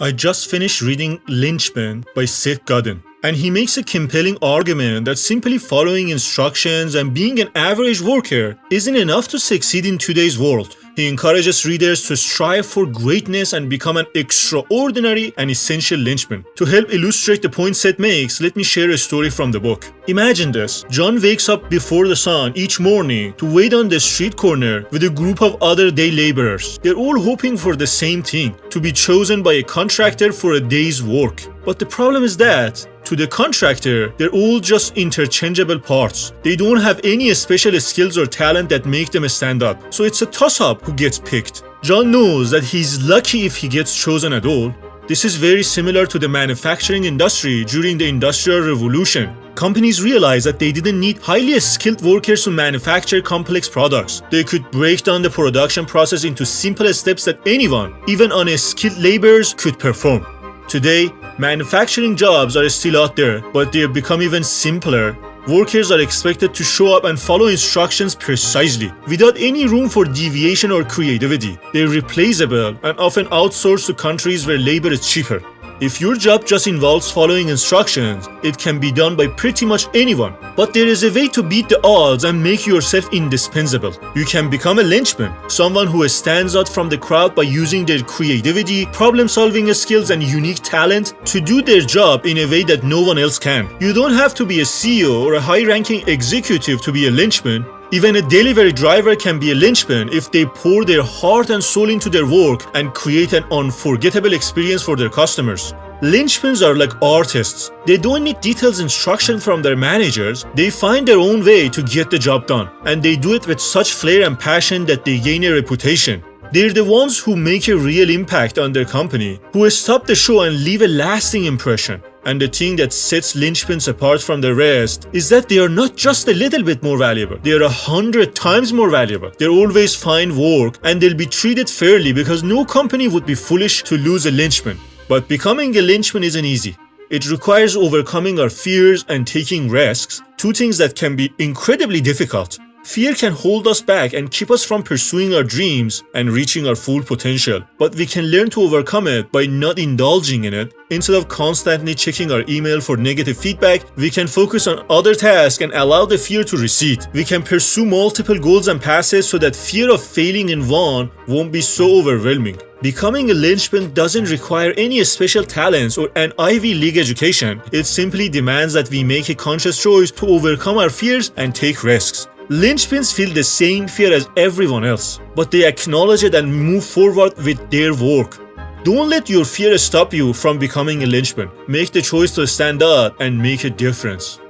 I just finished reading Linchpin by Seth Godin, and he makes a compelling argument that simply following instructions and being an average worker isn't enough to succeed in today's world. He encourages readers to strive for greatness and become an extraordinary and essential linchpin. To help illustrate the point Seth makes, let me share a story from the book. Imagine this. John wakes up before the sun each morning to wait on the street corner with a group of other day laborers. They're all hoping for the same thing, to be chosen by a contractor for a day's work. But the problem is that, to the contractor, they're all just interchangeable parts. They don't have any special skills or talent that make them stand out. So it's a toss-up who gets picked. John knows that he's lucky if he gets chosen at all. This is very similar to the manufacturing industry during the Industrial Revolution. Companies realized that they didn't need highly skilled workers to manufacture complex products. They could break down the production process into simple steps that anyone, even unskilled laborers, could perform. Today, manufacturing jobs are still out there, but they've become even simpler. Workers are expected to show up and follow instructions precisely, without any room for deviation or creativity. They're replaceable and often outsourced to countries where labor is cheaper. If your job just involves following instructions, it can be done by pretty much anyone. But there is a way to beat the odds and make yourself indispensable. You can become a linchpin, someone who stands out from the crowd by using their creativity, problem-solving skills, and unique talent to do their job in a way that no one else can. You don't have to be a CEO or a high-ranking executive to be a linchpin. Even a delivery driver can be a linchpin if they pour their heart and soul into their work and create an unforgettable experience for their customers. Linchpins are like artists. They don't need detailed instruction from their managers. They find their own way to get the job done, and they do it with such flair and passion that they gain a reputation. They're the ones who make a real impact on their company, who stop the show and leave a lasting impression. And the thing that sets linchpins apart from the rest is that they are not just a little bit more valuable, they are 100 times more valuable. They'll always find work and they'll be treated fairly because no company would be foolish to lose a linchpin. But becoming a linchpin isn't easy. It requires overcoming our fears and taking risks, two things that can be incredibly difficult. Fear can hold us back and keep us from pursuing our dreams and reaching our full potential, but we can learn to overcome it by not indulging in it. Instead of constantly checking our email for negative feedback, we can focus on other tasks and allow the fear to recede. We can pursue multiple goals and passes so that fear of failing in one won't be so overwhelming. Becoming a linchpin doesn't require any special talents or an Ivy League education. It simply demands that we make a conscious choice to overcome our fears and take risks. Linchpins feel the same fear as everyone else, but they acknowledge it and move forward with their work. Don't let your fear stop you from becoming a linchpin. Make the choice to stand out and make a difference.